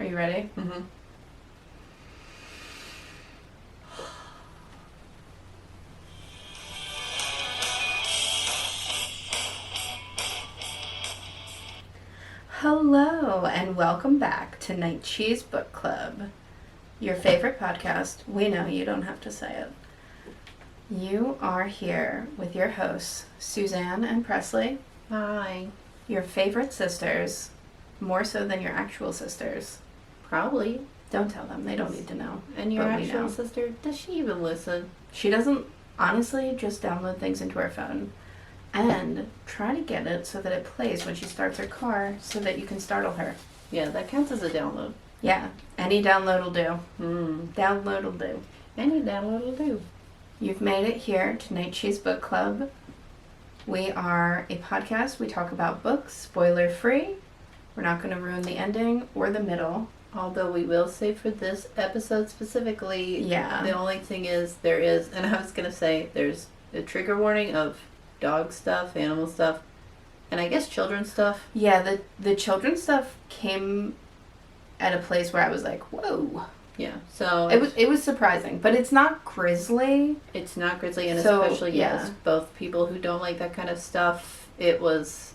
you ready? Mm-hmm. Hello, and welcome back to Night Cheese Book Club, your favorite podcast. We know you don't have to say it. You are here with your hosts, Suzanne and Presley. Hi. Your favorite sisters, more so than your actual sisters. Probably. Don't tell them, they don't need to know. And your But we actual know. sister, does she even listen? She doesn't, honestly, just download things into her phone and try to get it so that it plays when she starts her car so that you can startle her. Yeah, that counts as a download. Yeah, any download will do. Download will do. Any download will do. You've made it here to Night Cheese Book Club. We are a podcast. We talk about books, spoiler free. We're not going to ruin the ending or the middle. Although we will say for this episode specifically, Yeah. the only thing is there is, and I was going to say, there's a trigger warning of dog stuff, animal stuff, and I guess children's stuff. Yeah, the children's stuff came at a place where I was like, whoa. Yeah, so It was surprising, but it's not grisly. it's not grisly, and So, especially yeah. yes, both people who don't like that kind of stuff. It was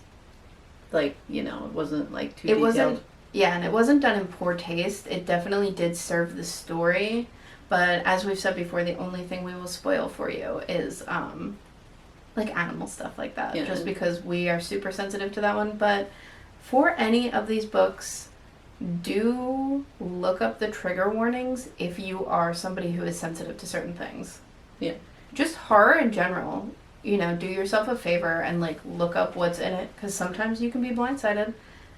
like, it wasn't like too It detailed. wasn't, yeah, and it wasn't done in poor taste. It definitely did serve the story, but as we've said before, the only thing we will spoil for you is like animal stuff like that, Yeah. just because we are super sensitive to that one. But for any of these books, do look up the trigger warnings if you are somebody who is sensitive to certain things. Yeah. Just horror in general, do yourself a favor and like look up what's in it, because sometimes you can be blindsided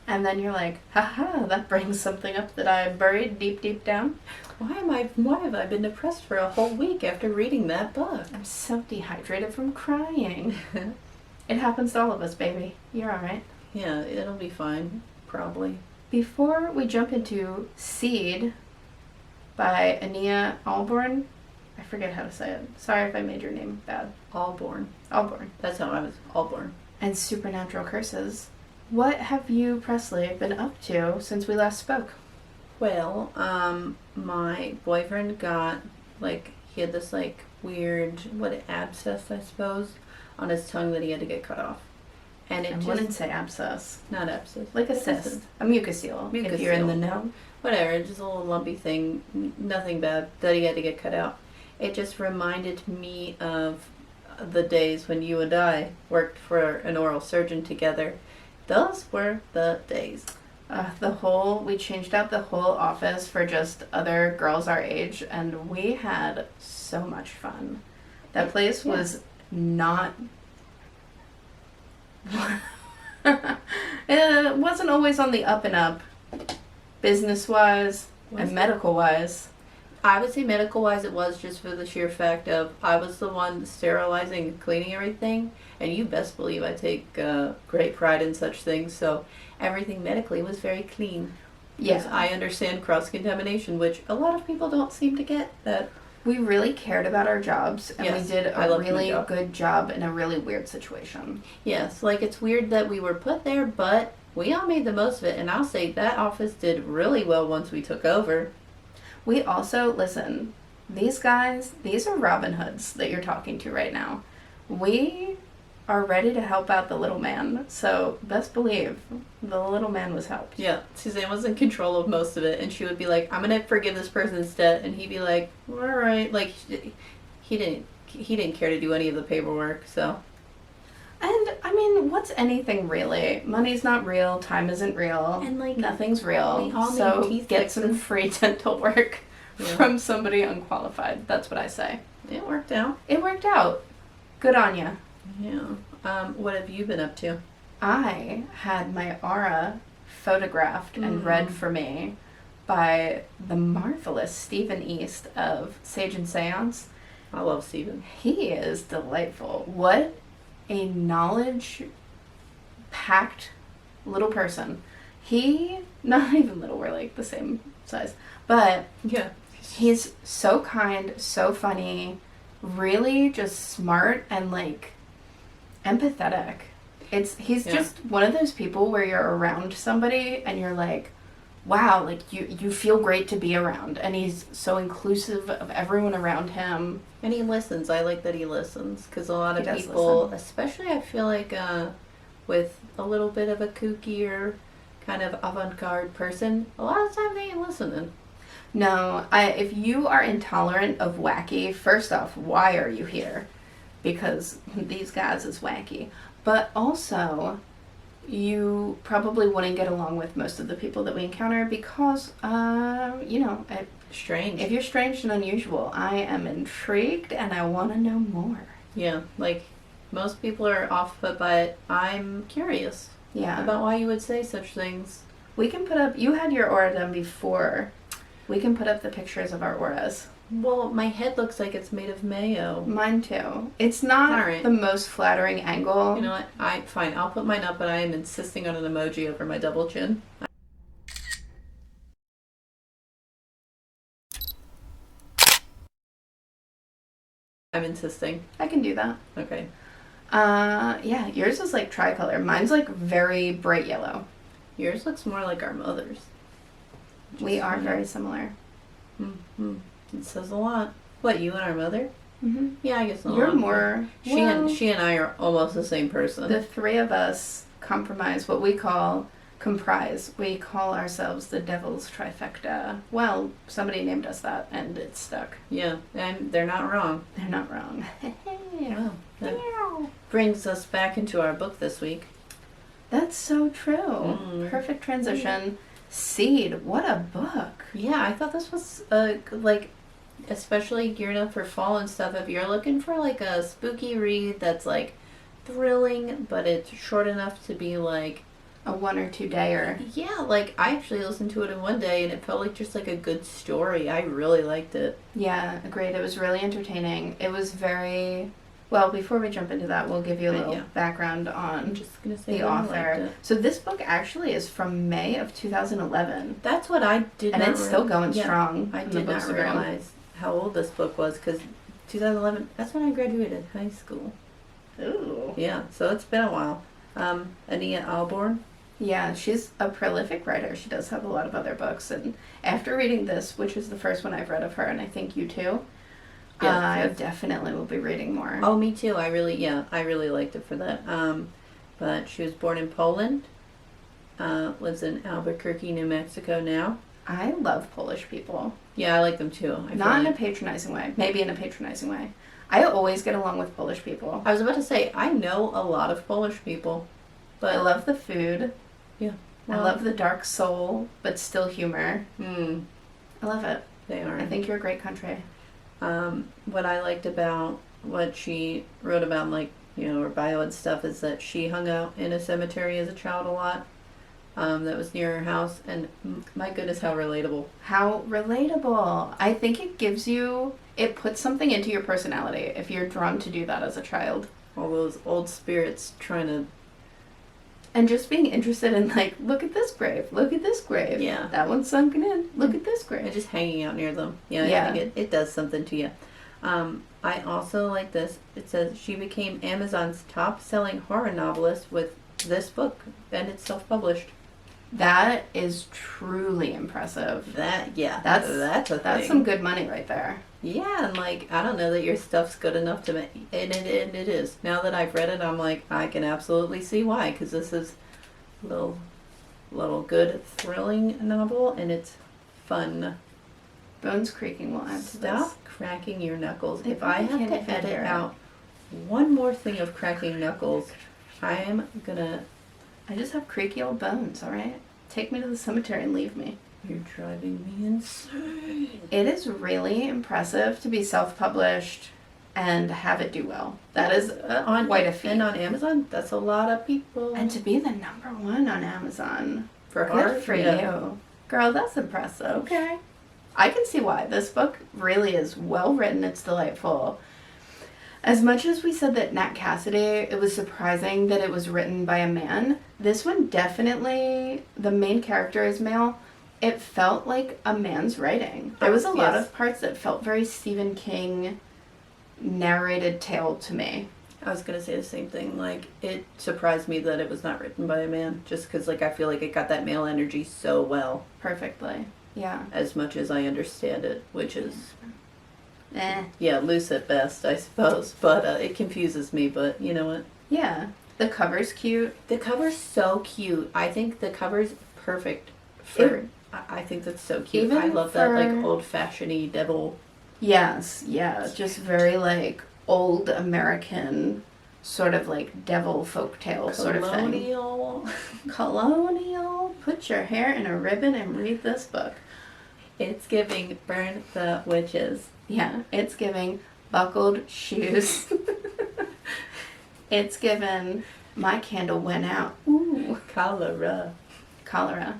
and then you're like, haha, that brings something up that I buried deep down. Why have I been depressed for a whole week after reading that book? I'm so dehydrated from crying. It happens to all of us, baby. You're alright. Yeah, it'll be fine, probably. Before we jump into Seed by Ania Ahlborn, I forget how to say it. Sorry if I made your name bad. Ahlborn. Ahlborn. That's how I was. Ahlborn. And Supernatural Curses. What have you, Presley, been up to since we last spoke? Well, my boyfriend got, he had this, weird, abscess, I suppose, on his tongue that he had to get cut off. And it I wouldn't say abscess. Not abscess. Like a cyst. A mucocele, if you're in the know. Whatever, just a little lumpy thing, nothing bad, that he had to get cut out. It just reminded me of the days when you and I worked for an oral surgeon together. Those were the days. We changed out the whole office for just other girls our age, and we had so much fun. That place was not... It wasn't always on the up and up, business-wise and medical-wise. I would say medical-wise it was, just for the sheer fact of I was the one sterilizing and cleaning everything, and you best believe I take great pride in such things, so everything medically was very clean. Yeah. Yes, I understand cross-contamination, which a lot of people don't seem to get that. We really cared about our jobs, and Yes, we did I a loved my really job. good job in a really weird situation. Yes, it's weird that we were put there, but we all made the most of it, and I'll say that office did really well once we took over. We also, listen, these guys, these are Robin Hoods that you're talking to right now. We are ready to help out the little man, so best believe the little man was helped. Yeah, Suzanne was in control of most of it, and she would be like, I'm gonna forgive this person's debt, and he'd be like, alright, he didn't care to do any of the paperwork, so. And, I mean, what's anything really? Money's not real, time isn't real, And, nothing's real, we all need so teeth get fixes. some free dental work Yeah. from somebody unqualified. That's what I say. It worked out. It worked out. Good on ya. Yeah. What have you been up to? I had my aura photographed and read for me by the marvelous Stephen East of Sage and Seance. I love Steven. He is delightful. What a knowledge-packed little person. He, not even little, we're like the same size, but Yeah. he's so kind, so funny, really just smart and empathetic. He's just one of those people where you're around somebody and you're like, wow, like you feel great to be around, and he's so inclusive of everyone around him. And he listens. I like that he listens, because a lot He of does people, listen. especially I feel like with a little bit of a kookier kind of avant-garde person, a lot of the time they ain't listening. No, if you are intolerant of wacky, first off, why are you here? Because these guys is wacky. But also, you probably wouldn't get along with most of the people that we encounter because, Strange. if you're strange and unusual, I am intrigued and I want to know more. Yeah, like most people are off put by it. I'm curious Yeah. about why you would say such things. We can put up, you had your aura done before. We can put up the pictures of our auras. Well, my head looks like it's made of mayo. Mine too. It's not Alright. the most flattering angle. You know what? Fine. I'll put mine up, but I am insisting on an emoji over my double chin. I'm insisting. I can do that. Okay. Yeah, yours is like tricolor. Mine's like very bright yellow. Yours looks more like our mother's. We are very similar. Mm-hmm. It says a lot. What, you and our mother? Mm-hmm. Yeah, I guess a lot. You're more. She and I are almost the same person. The three of us comprise what we call comprise. We call ourselves the Devil's Trifecta. Well, somebody named us that, and it stuck. Yeah, and they're not wrong. They're not wrong. Well, that brings us back into our book this week. That's so true. Perfect transition. Seed, what a book. Yeah, I thought this was especially geared up for fall and stuff. If you're looking for like a spooky read that's like thrilling, but it's short enough to be like a 1 or 2 dayer. Yeah, like I actually listened to it in one day and it felt like just like a good story. I really liked it. Yeah, agreed. It was really entertaining. It was very... Well, before we jump into that, we'll give you a little background on I'm just gonna say the author. So this book actually is from May of 2011. That's what I did and not it's still going strong. I did not realize how old this book was, because 2011, that's when I graduated high school. Ooh. Yeah, so it's been a while. Ania Ahlborn. Yeah, she's a prolific writer. She does have a lot of other books. And after reading this, which is the first one I've read of her, and I think you too, I definitely will be reading more. Oh, me too. I really liked it for that. But she was born in Poland, lives in Albuquerque, New Mexico now. I love Polish people. Yeah, I like them too. Not in a patronizing way. Maybe in a patronizing way. I always get along with Polish people. I was about to say, I know a lot of Polish people. But I love the food. Yeah. Well, I love the dark soul, but still humor. I love it. They are. I think you're a great country. What I liked about what she wrote about, like, her bio and stuff, is that she hung out in a cemetery as a child a lot. That was near her house, and my goodness, how relatable. How relatable. I think it puts something into your personality if you're drawn to do that as a child. All those old spirits trying to... And just being interested in, like, look at this grave, look at this grave. Yeah. That one's sunken in, look at this grave. And just hanging out near them. Yeah. I think it does something to you. I also like this. It says, she became Amazon's top-selling horror novelist with this book, and it's self-published. That is truly impressive. That's a thing. That's some good money right there. Yeah, and like, I don't know that your stuff's good enough to make, and it is. Now that I've read it, I'm like, I can absolutely see why, because this is a little good thrilling novel, and it's fun. Bones creaking will add to this. Stop cracking your knuckles. If I have to edit out one more thing of cracking knuckles, I just have creaky old bones, alright? Take me to the cemetery and leave me. You're driving me insane. It is really impressive to be self-published and have it do well. That is quite a feat. And on Amazon, that's a lot of people. And to be the #1 on Amazon. For horror? Good for you. Girl, that's impressive. Okay. I can see why. This book really is well written. It's delightful. As much as we said that Nat Cassidy, it was surprising that it was written by a man, this one definitely, the main character is male. It felt like a man's writing. There was a lot of parts that felt very Stephen King narrated tale to me. I was gonna say the same thing. Like, it surprised me that it was not written by a man, just because, like, I feel like it got that male energy so well, Perfectly. Yeah. as much as I understand it, which is, Eh. yeah, loose at best, I suppose. But it confuses me. But you know what? Yeah. The cover's cute. The cover's so cute. I think the cover's perfect for. I think that's so cute. Even I love that, like, for- old-fashioned-y devil. Yes. Yeah. Just very like old American, sort of like devil folktale sort of thing. Colonial. Colonial. Put your hair in a ribbon and read this book. It's giving burn the witches. Yeah. It's giving buckled shoes. It's given my candle went out. Ooh. Cholera. Cholera.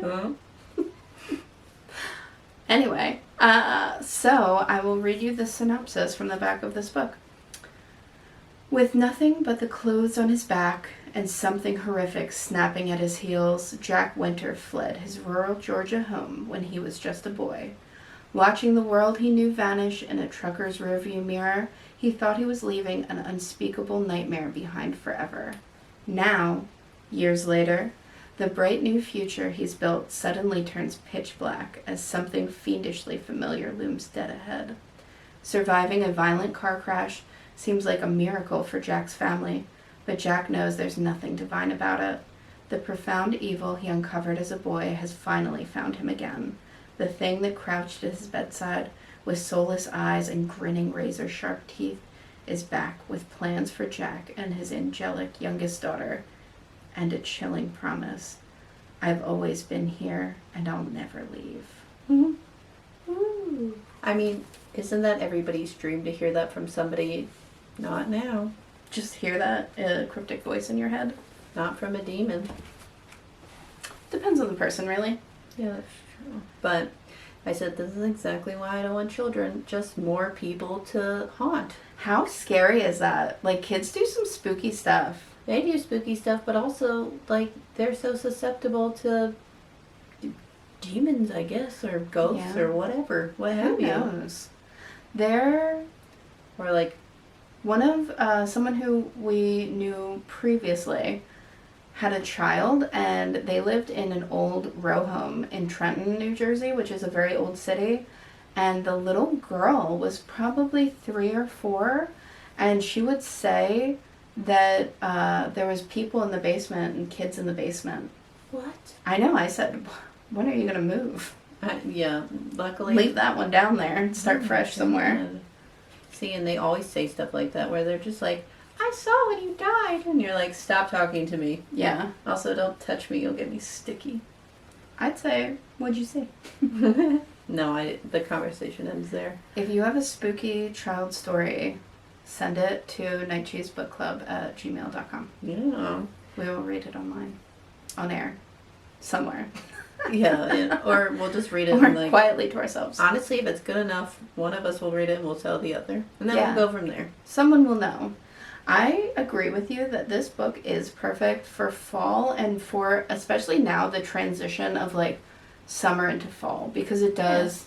Huh? Anyway, so I will read you the synopsis from the back of this book. With nothing but the clothes on his back and something horrific snapping at his heels, Jack Winter fled his rural Georgia home when he was just a boy. Watching the world he knew vanish in a trucker's rearview mirror, he thought he was leaving an unspeakable nightmare behind forever. Now, years later, the bright new future he's built suddenly turns pitch black as something fiendishly familiar looms dead ahead. Surviving a violent car crash seems like a miracle for Jack's family, but Jack knows there's nothing divine about it. The profound evil he uncovered as a boy has finally found him again. The thing that crouched at his bedside with soulless eyes and grinning razor-sharp teeth is back with plans for Jack and his angelic youngest daughter, and a chilling promise. I've always been here, and I'll never leave. Ooh. I mean, isn't that everybody's dream to hear that from somebody? Not now. Just hear that cryptic voice in your head. Not from a demon. Depends on the person, really. Yeah, that's true. But I said this is exactly why I don't want children. Just more people to haunt. How scary is that? Like, kids do some spooky stuff. They do spooky stuff, but also, like, they're so susceptible to demons, I guess, or ghosts, Yeah. or whatever. What have Who you? knows? They're Or, like, one of someone who we knew previously had a child, and they lived in an old row home in Trenton, New Jersey, which is a very old city. And the little girl was probably 3 or 4, and she would say that there was people in the basement and kids in the basement. what? I know. I said, when are you going to move? Yeah, luckily. Leave that one down there and start Oh, fresh somewhere. God. See, and they always say stuff like that where they're just like, I saw when you died. And you're like, stop talking to me. Yeah. Also, don't touch me. You'll get me sticky. I'd say, what'd you say? No, the conversation ends there. If you have a spooky child story, send it to nightcheesebookclub@gmail.com. Yeah. We will read it online. On air. Somewhere. Yeah. Or we'll just read it Or and, like, quietly to ourselves. honestly, if it's good enough, one of us will read it and we'll tell the other. And then Yeah. we'll go from there. Someone will know. I agree with you that this book is perfect for fall and for, especially now, the transition of like summer into fall, because it does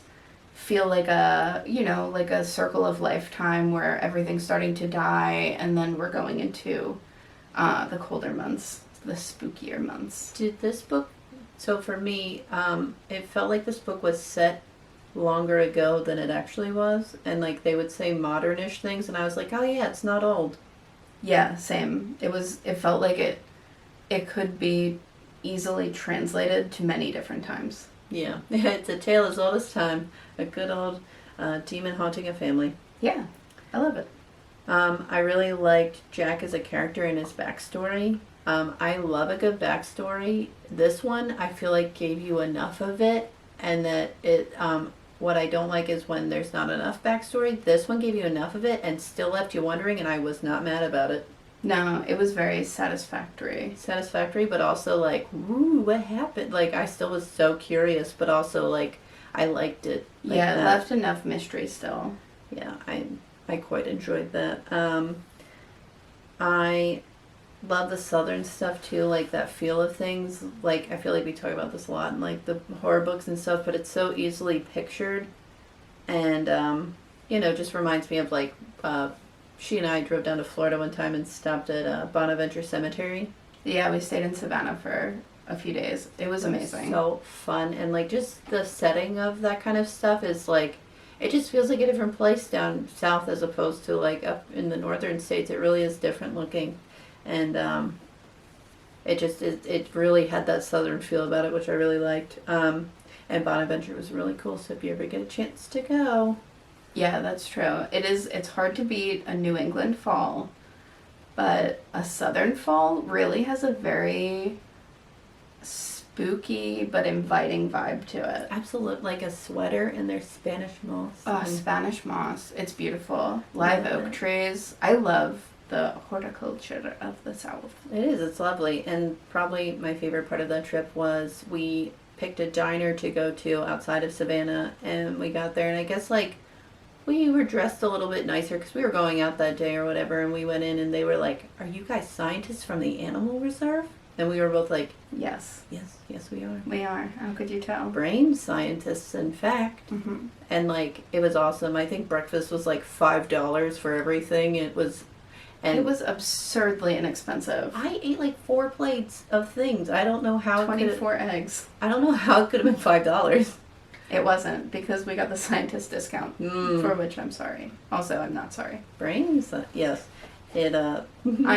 feel like a, like a circle of lifetime where everything's starting to die and then we're going into the colder months, the spookier months. Did this book, so for me, it felt like this book was set longer ago than it actually was. And like they would say modernish things and I was like, oh yeah, it's not old. Yeah, same. It felt like it could be easily translated to many different times. Yeah. It's a tale as old as time. A good old demon haunting a family. Yeah, I love it. I really liked Jack as a character and his backstory. I love a good backstory. This one, I feel like gave you enough of it, and that it, what I don't like is when there's not enough backstory. This one gave you enough of it and still left you wondering, and I was not mad about it. No, it was very satisfactory. Satisfactory, but also like, ooh, what happened? Like, I still was so curious, but also like, I liked it. Like Yeah, it that. left enough mystery still. Yeah, I quite enjoyed that. I love the southern stuff too, like that feel of things. Like, I feel like we talk about this a lot in like the horror books and stuff, but it's so easily pictured, and just reminds me of like she and I drove down to Florida one time and stopped at Bonaventure Cemetery. Yeah, we stayed in Savannah for a few days. It was amazing. So fun. And like just the setting of that kind of stuff is like, it just feels like a different place down south as opposed to like up in the northern states. It really is different looking. And it really had that southern feel about it, which I really liked. And Bonaventure was really cool. So if you ever get a chance to go. Yeah, that's true. It's hard to beat a New England fall, but a southern fall really has a very spooky but inviting vibe to it. Absolute, like a sweater and their Spanish moss. Oh, Spanish moss. It's beautiful. Live oak trees. I love the horticulture of the South. It is. It's lovely. And probably my favorite part of that trip was we picked a diner to go to outside of Savannah, and we got there, and I guess like we were dressed a little bit nicer because we were going out that day or whatever, and we went in and they were like, "Are you guys scientists from the animal reserve?" And we were both like, Yes. yes, we are. We are. How could you tell? Brain scientists, in fact. Mm-hmm. And like, it was awesome. I think breakfast was like $5 for everything. It was absurdly inexpensive. I ate like 4 plates of things. I don't know how 24 eggs. I don't know how it could have been $5. It wasn't, because we got the scientist discount, for which I'm sorry. Also, I'm not sorry. Brains? Yes. It, I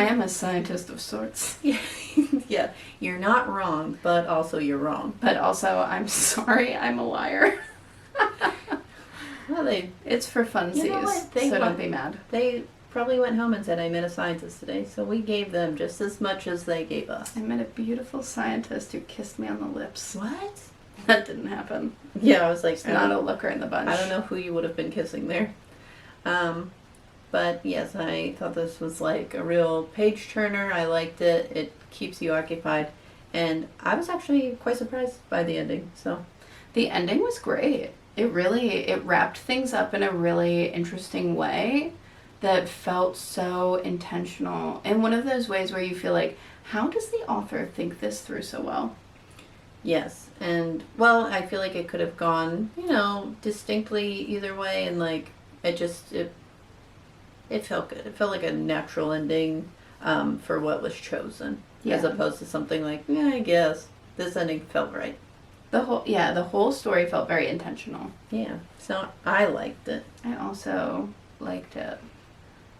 am a scientist of sorts. Yeah, you're not wrong, but also you're wrong. But also, I'm sorry, I'm a liar. Well, it's for funsies, so don't be mad. They probably went home and said, I met a scientist today, so we gave them just as much as they gave us. I met a beautiful scientist who kissed me on the lips. What? That didn't happen. Yeah, I was like, It's not a looker in the bunch. I don't know who you would have been kissing there. But yes, I thought this was like a real page turner. I liked it. It keeps you occupied. And I was actually quite surprised by the ending. So the ending was great. It wrapped things up in a really interesting way that felt so intentional. And one of those ways where you feel like, how does the author think this through so well? Yes. And well, I feel like it could have gone, distinctly either way, and like it felt good. It felt like a natural ending for what was chosen, as opposed to something like, yeah, I guess this ending felt right. The whole story felt very intentional. Yeah, so I liked it. I also liked it.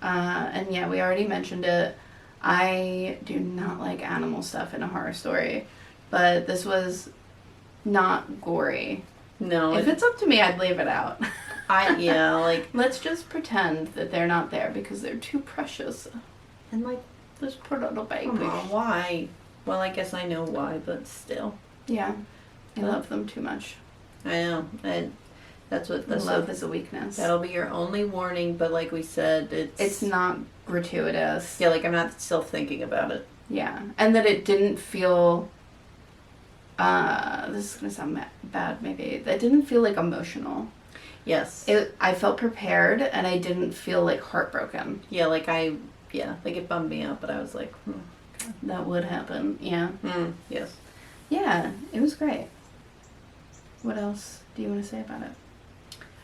And yeah, we already mentioned it. I do not like animal stuff in a horror story, but this was not gory. No. If it's up to me, I'd leave it out. Let's just pretend that they're not there because they're too precious. And like, this poor little baby. Why? Well, I guess I know why, but still. Yeah. I love them too much. I know. And that's what love is a weakness. That'll be your only warning, but like we said, it's not gratuitous. Yeah, like I'm not still thinking about it. Yeah. And that it didn't feel this is going to sound bad maybe. It didn't feel like emotional. Yes. I felt prepared and I didn't feel like heartbroken. Yeah, like it bummed me out, but I was like, that would happen. Yeah. Yes. Yeah, it was great. What else do you want to say about it?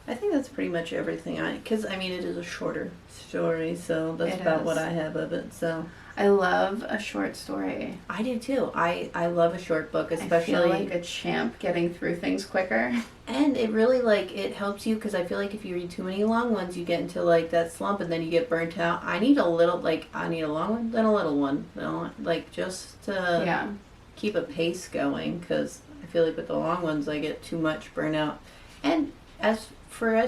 I think that's pretty much everything. Because it is a shorter story, so that's about what I have of it. So I love a short story. I do too. I love a short book, especially. I feel like a champ getting through things quicker. And it really it helps you, because I feel like if you read too many long ones, you get into like that slump and then you get burnt out. I need a long one, then a little one, just to keep a pace going, because I feel like with the long ones I get too much burnout. And as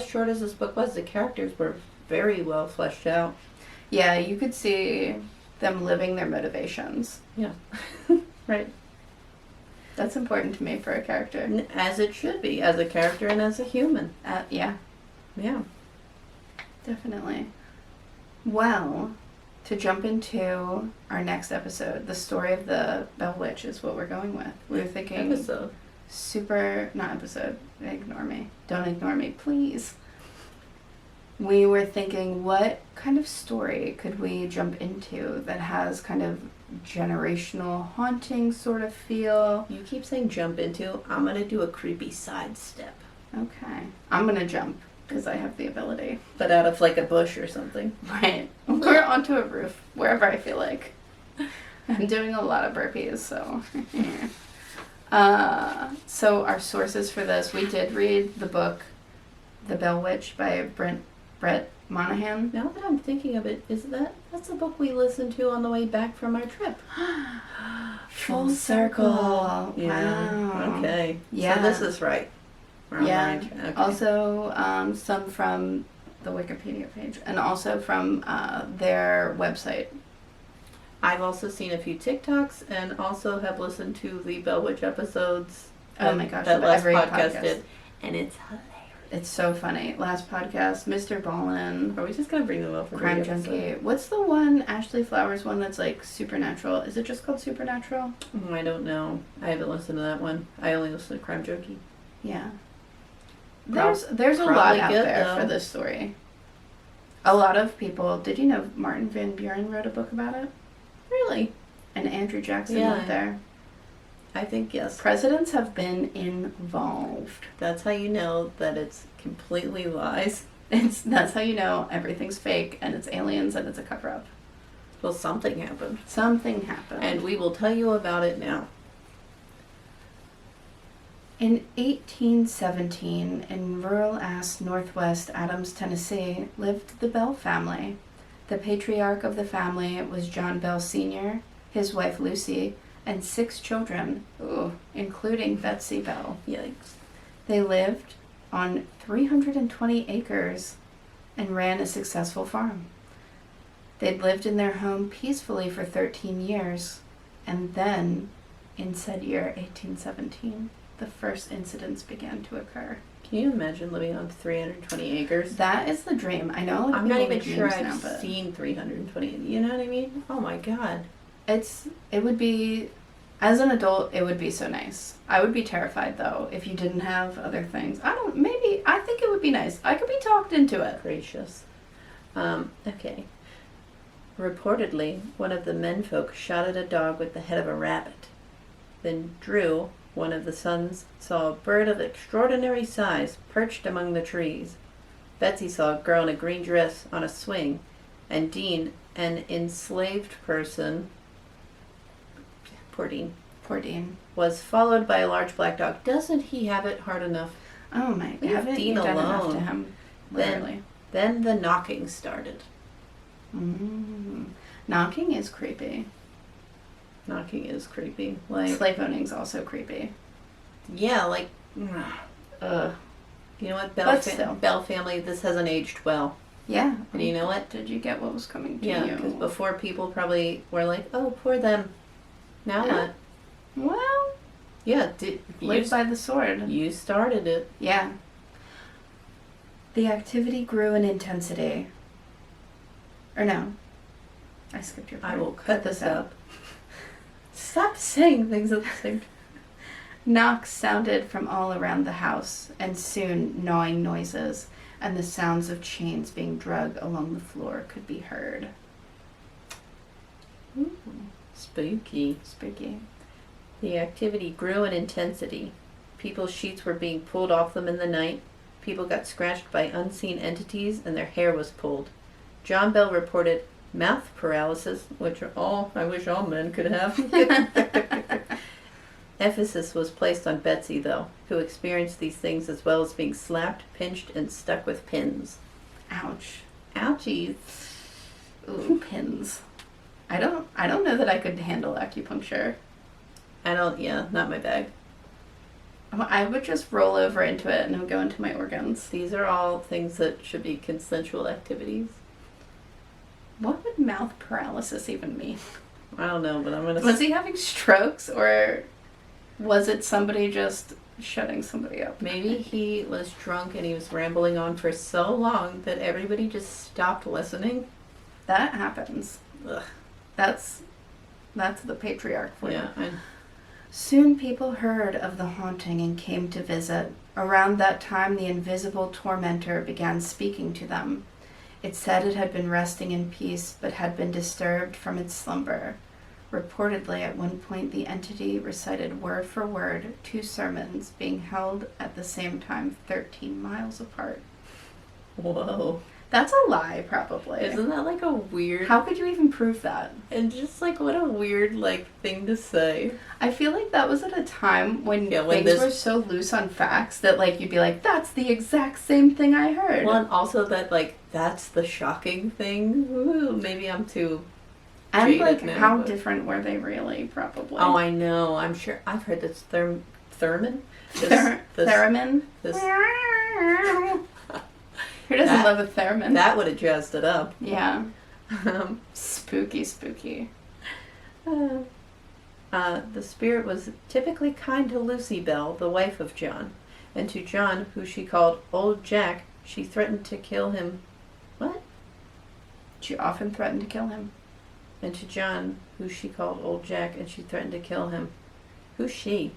short as this book was, the characters were very well fleshed out. Yeah, you could see them living their motivations. Yeah. Right. That's important to me for a character. As it should be, as a character and as a human. Yeah. Yeah. Definitely. Well, to jump into our next episode, the story of the Bell Witch is what we're going with. We were thinking... Episode. Not episode. Ignore me. Don't ignore me, please. We were thinking, what kind of story could we jump into that has kind of generational haunting sort of feel? You keep saying jump into. I'm going to do a creepy sidestep. Okay. I'm going to jump. because I have the ability. But out of like a bush or something. Right. Or onto a roof, wherever I feel like. I'm doing a lot of burpees, so. So our sources for this, we did read the book The Bell Witch by Brett Monahan. Now that I'm thinking of it, that's the book we listened to on the way back from our trip. Full circle. Yeah. Wow. Okay. Yeah. So this is right. We're on the Yeah. right track. Okay. Also, some from the Wikipedia page, and also from their website. I've also seen a few TikToks, and also have listened to the Bell Witch episodes. Oh my gosh, that last every podcast podcast did, and it's hilarious. It's so funny. Last podcast, Mr. Ballin, Are we just gonna bring them up for Crime the episode? Junkie. What's the one, Ashley Flowers one that's like supernatural? Is it just called Supernatural? I don't know. I haven't listened to that one. I only listen to Crime Junkie. Yeah. Prob- There's a lot probably out good, there though. for this story. A lot of people. Did you know Martin Van Buren wrote a book about it? Really? And Andrew Jackson Yeah. went there. I think yes. Presidents have been involved. That's how you know that it's completely lies. That's how you know everything's fake and it's aliens and it's a cover up. Well, something happened. Something happened. And we will tell you about it now. In 1817, in rural-ass northwest Adams, Tennessee, lived the Bell family. The patriarch of the family was John Bell Sr., his wife Lucy, and 6 children, including Betsy Bell. Yikes. They lived on 320 acres and ran a successful farm. They'd lived in their home peacefully for 13 years, and then, in said year 1817, the first incidents began to occur. Can you imagine living on 320 acres? That is the dream. I know a lot of I'm not people even make sure memes I've now, but seen 320. You know what I mean? Oh my god. it would be, as an adult, it would be so nice. I would be terrified though if you didn't have other things. I think it would be nice. I could be talked into it. Gracious. Okay. Reportedly, one of the menfolk shot at a dog with the head of a rabbit. Then Drew, one of the sons, saw a bird of extraordinary size perched among the trees. Betsy saw a girl in a green dress on a swing, and Dean, an enslaved person, poor Dean, was followed by a large black dog. Doesn't he have it hard enough? Oh my! Leave Haven't Dean you done enough alone. to him? Literally. Then the knocking started. Knocking is creepy. Knocking is creepy. Like, Slave owning's also creepy. yeah, like, Ugh. you know what, But still. Bell family, this hasn't aged well. Yeah. And you know what? Did you get what was coming to Yeah, you? because before people probably were like, oh, poor them. Now Yeah. what? Well, Yeah, live by the sword. you started it. Yeah. The activity grew in intensity. Or no. I skipped your part. I will cut this out. Stop saying things at the same time. Knocks sounded from all around the house, and soon gnawing noises and the sounds of chains being dragged along the floor could be heard. Ooh, Spooky. spooky. The activity grew in intensity. People's sheets were being pulled off them in the night. People got scratched by unseen entities and their hair was pulled. John Bell reported mouth paralysis, which I wish all men could have. Emphasis was placed on Betsy, though, who experienced these things as well as being slapped, pinched, and stuck with pins. Ouch. Ouchies. Ooh, pins. I don't know that I could handle acupuncture. Not my bag. I would just roll over into it and it would go into my organs. These are all things that should be consensual activities. What would mouth paralysis even mean? I don't know, but I'm gonna. Was he having strokes or was it somebody just shutting somebody up? Maybe he was drunk and he was rambling on for so long that everybody just stopped listening. That happens. Ugh. That's the patriarch for you. Yeah. Soon people heard of the haunting and came to visit. Around that time, the invisible tormentor began speaking to them. It said it had been resting in peace, but had been disturbed from its slumber. Reportedly, at one point, the entity recited word for word 2 sermons being held at the same time 13 miles apart. Whoa. That's a lie, probably. Isn't that like a weird... How could you even prove that? And just like, what a weird, like, thing to say. I feel like that was at a time when Yeah, when things were so loose on facts that, like, you'd be like, that's the exact same thing I heard. Well, and also that, like, that's the shocking thing. Ooh, maybe I'm too... And, like, now, how but... different were they really, probably? Oh, I know. I'm sure. I've heard this theremin? Theremin? Who doesn't love a theremin? That would have jazzed it up. Yeah. Spooky, spooky. The spirit was typically kind to Lucy Bell, the wife of John. And to John, who she called Old Jack, she threatened to kill him. What? She often threatened to kill him. And to John, who she called Old Jack, and she threatened to kill him. Who's she?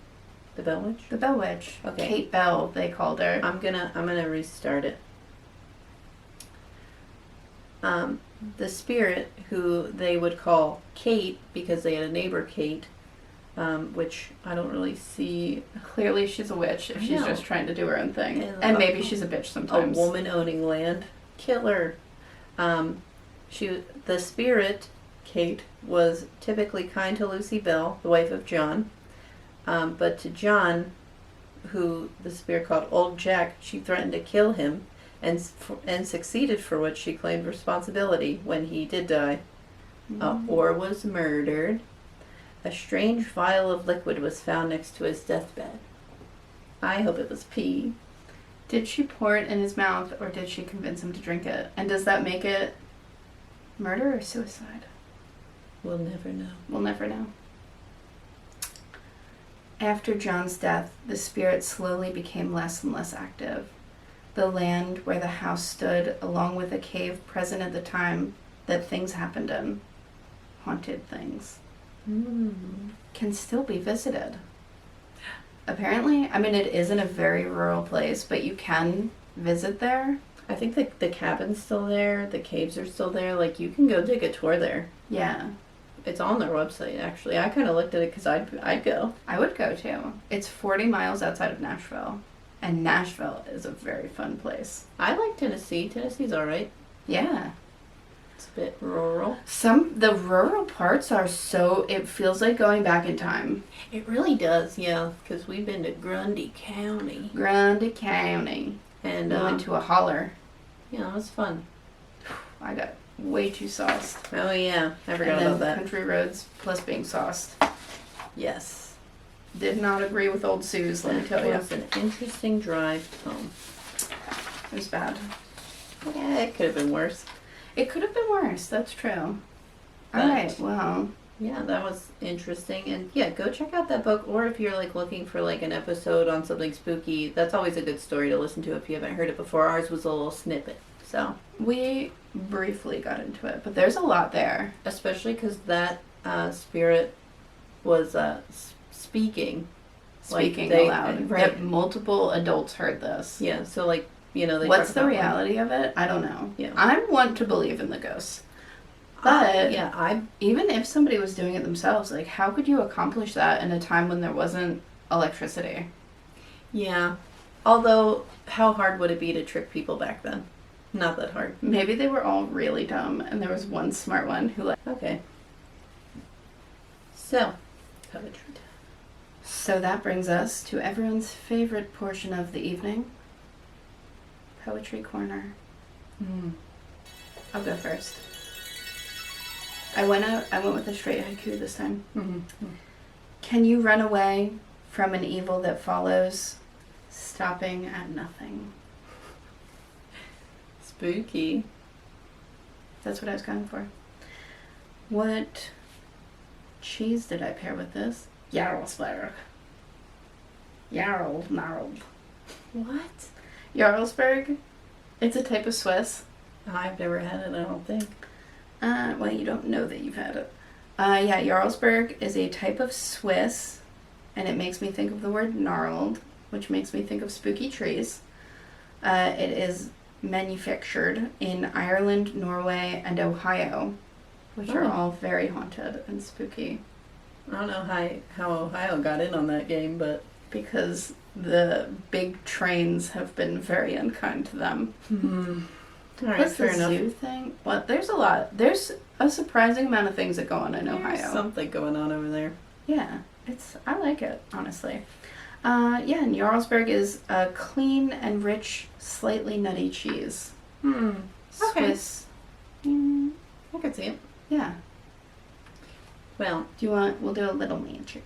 The Bell Witch? The Bell Witch. Okay. Kate Bell, they called her. I'm gonna restart it. The spirit, who they would call Kate, because they had a neighbor Kate, which I don't really see. Clearly she's a witch if she's just trying to do her own thing. And maybe she's a bitch sometimes. A woman owning land. Killer. The spirit, Kate, was typically kind to Lucy Bell, the wife of John. But to John, who the spirit called Old Jack, she threatened to kill him and succeeded, for which she claimed responsibility when he did die or was murdered. A strange vial of liquid was found next to his deathbed. I hope it was pee. Did she pour it in his mouth or did she convince him to drink it? And does that make it murder or suicide? We'll never know. We'll never know. After John's death, the spirit slowly became less and less active. The land where the house stood, along with a cave present at the time that things happened in, haunted things, can still be visited. Apparently, I mean, it is in a very rural place, but you can visit there. I think the cabin's still there, the caves are still there, like, you can go take a tour there. Yeah. It's on their website, actually. I kind of looked at it because I'd go. I would go, too. It's 40 miles outside of Nashville. And Nashville is a very fun place. I like Tennessee. Tennessee's alright. Yeah. It's a bit rural. The rural parts are it feels like going back in time. It really does, yeah. Because we've been to Grundy County. Grundy County. And we went to a holler. Yeah, it was fun. I got way too sauced. Oh, yeah. I forgot about that. Country roads plus being sauced. Yes. Did not agree with old Suze, let me tell you. It was an interesting drive home. It was bad. Yeah, it could have been worse. It could have been worse, that's true. But, alright, well. Yeah, that was interesting. And yeah, go check out that book. Or if you're like looking for like an episode on something spooky, that's always a good story to listen to if you haven't heard it before. Ours was a little snippet. So we briefly got into it, but there's a lot there. Especially because that spirit was speaking aloud. Right. That multiple adults heard this. Yeah, so like, you know, what's the reality of it? I don't know. Yeah. I want to believe in the ghosts. But yeah, even if somebody was doing it themselves, like, how could you accomplish that in a time when there wasn't electricity? Yeah. Although, how hard would it be to trick people back then? Not that hard. Maybe they were all really dumb, and there was one smart one who Okay. So, poetry time. So that brings us to everyone's favorite portion of the evening. Poetry Corner. I'll go first. I went with a straight haiku this time. Can you run away from an evil that follows, stopping at nothing? Spooky. That's what I was going for. What cheese did I pair with this? Jarlsberg. Gnarled. What? Jarlsberg? It's a type of Swiss. I've never had it, I don't think. Well, you don't know that you've had it. Yeah, Jarlsberg is a type of Swiss, and it makes me think of the word gnarled, which makes me think of spooky trees. It is manufactured in Ireland, Norway, and Ohio, which are all very haunted and spooky. I don't know how Ohio got in on that game, but... Because the big trains have been very unkind to them. All right, What's fair the enough. zoo thing? Well, there's a lot. There's a surprising amount of things that go on in There's Ohio. something going on over there. Yeah, I like it, honestly. Yeah, and Jarlsberg is a clean and rich, slightly nutty cheese. Okay. Swiss. Mm, I could see it. yeah. Well, Do you want? We'll do a little magic.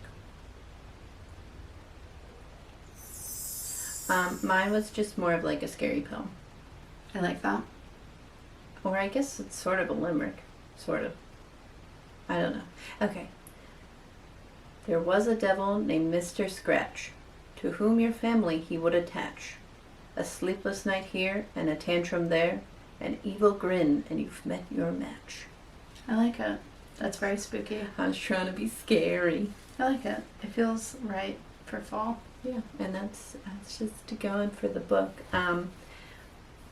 mine was just more of like a scary poem. I like that. Or I guess it's sort of a limerick. Sort of. I don't know. Okay. There was a devil named Mr. Scratch, to whom your family he would attach. A sleepless night here, and a tantrum there, an evil grin, and you've met your match. I like it. That's very spooky. I was trying to be scary. I like it. It feels right for fall. Yeah, and that's just going for the book.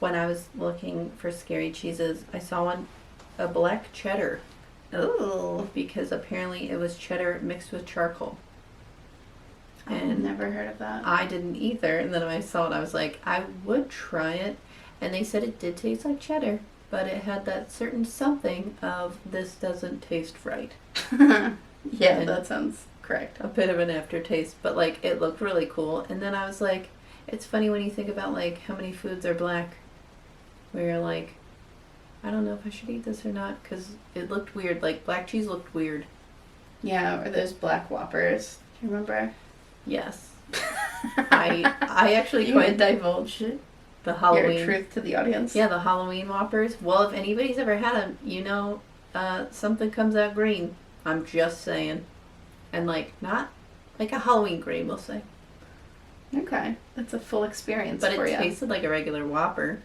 When I was looking for scary cheeses, I saw a black cheddar. Ooh. Because apparently it was cheddar mixed with charcoal. I've And never heard of that. I didn't either. And then when I saw it, I was like, I would try it. And they said it did taste like cheddar, but it had that certain something of this doesn't taste right. Yeah, And that sounds correct. a bit of an aftertaste, but like it looked really cool. And then I was like, it's funny when you think about like how many foods are black, where you're like, I don't know if I should eat this or not because it looked weird. Like black cheese looked weird. Yeah, or those black whoppers. Do you remember? Yes. I actually You would quite divulge the Halloween. your truth to the audience. Yeah, the Halloween Whoppers. Well, if anybody's ever had them, you know, something comes out green. I'm just saying. And like, not like a Halloween green, we'll say. Okay, that's a full experience But for it you. tasted like a regular Whopper.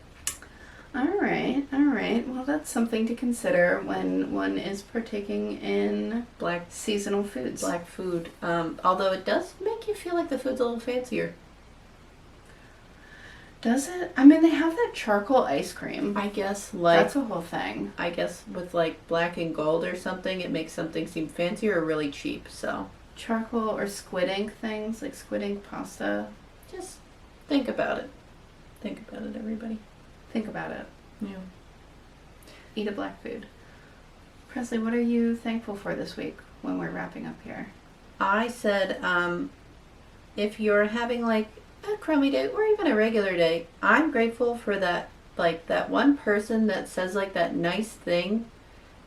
All right, all right. Well, that's something to consider when one is partaking in Black seasonal foods. black food. Although it does make you feel like the food's a little fancier. Does it? I mean, they have that charcoal ice cream. I guess like That's a whole thing. I guess with like black and gold or something, it makes something seem fancier or really cheap. So Charcoal or squid ink things, like squid ink pasta. just think about it. Think about it, everybody. Think about it. Yeah. Eat a black food. Presley, what are you thankful for this week when we're wrapping up here? I said, if you're having like a crummy day or even a regular day, I'm grateful for that, like that one person that says like that nice thing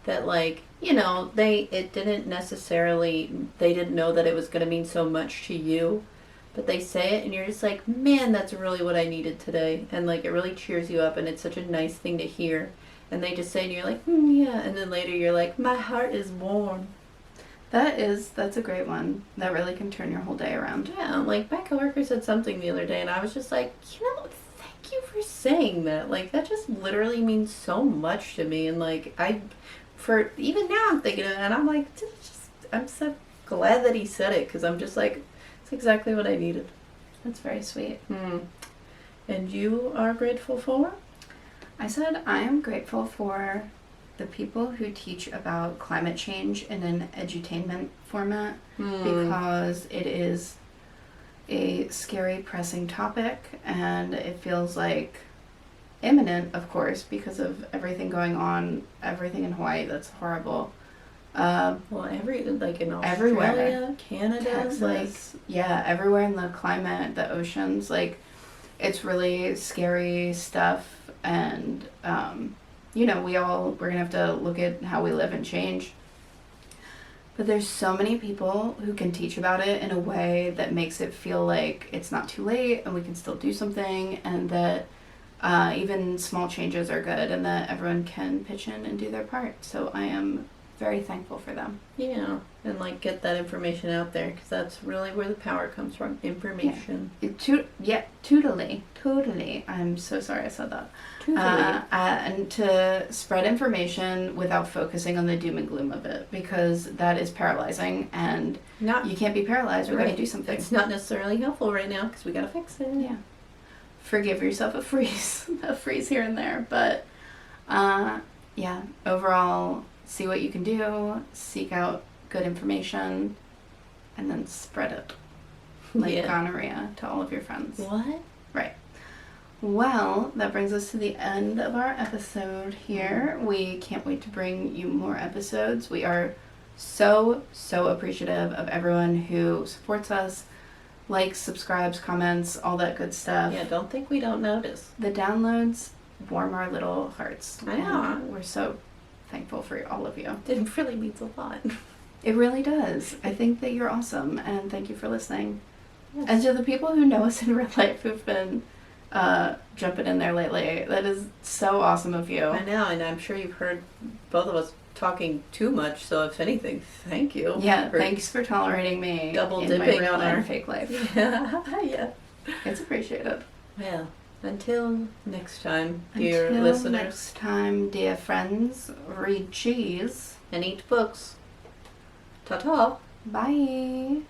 that like, you know, they didn't know that it was going to mean so much to you, but they say it and you're just like, man, that's really what I needed today. And like, it really cheers you up and it's such a nice thing to hear. And they just say, and you're like, yeah. And then later you're like, my heart is warm. That's a great one. That really can turn your whole day around. Yeah, like my coworker said something the other day, and I was just like, you know, thank you for saying that. Like that just literally means so much to me, and like for even now I'm thinking of it, and I'm like, I'm so glad that he said it because I'm just like, it's exactly what I needed. That's very sweet. And you are grateful for? I said I am grateful for the people who teach about climate change in an edutainment format because it is a scary, pressing topic and it feels like imminent, of course, because of everything going on, everything in Hawaii that's horrible. Well, like in Australia, Everywhere. Canada, Texas, like yeah, everywhere in the climate, the oceans, like it's really scary stuff. And you know, we're gonna have to look at how we live and change. But there's so many people who can teach about it in a way that makes it feel like it's not too late and we can still do something, and that even small changes are good and that everyone can pitch in and do their part. So I am very thankful for them. yeah, and like get that information out there because that's really where the power comes from. Information. Totally. I'm so sorry I said that. Totally. And to spread information without focusing on the doom and gloom of it, because that is paralyzing, and Not you can't be paralyzed. We're right. going to do something. It's not necessarily helpful right now because we gotta fix it. Yeah. Forgive yourself a freeze here and there, but yeah. Overall, see what you can do. Seek out good information, and then spread it. like Yeah. gonorrhea to all of your friends. What? Right. Well, that brings us to the end of our episode here. We can't wait to bring you more episodes. We are so appreciative of everyone who supports us, likes, subscribes, comments, all that good stuff. Yeah, don't think we don't notice. The downloads warm our little hearts. I know. And we're so thankful for all of you. It really means a lot. It really does. I think that you're awesome, and thank you for listening. Yes. And to the people who know us in real life who've been jumping in there lately, that is so awesome of you. I know, and I'm sure you've heard both of us talking too much, so if anything, thank you. Yeah, for thanks for tolerating me double in my dipping real on and our fake life. Yeah. It's appreciated. Well, until next time, dear Until listeners. next time, dear friends, read cheese. And eat books. Ta-ta. Bye.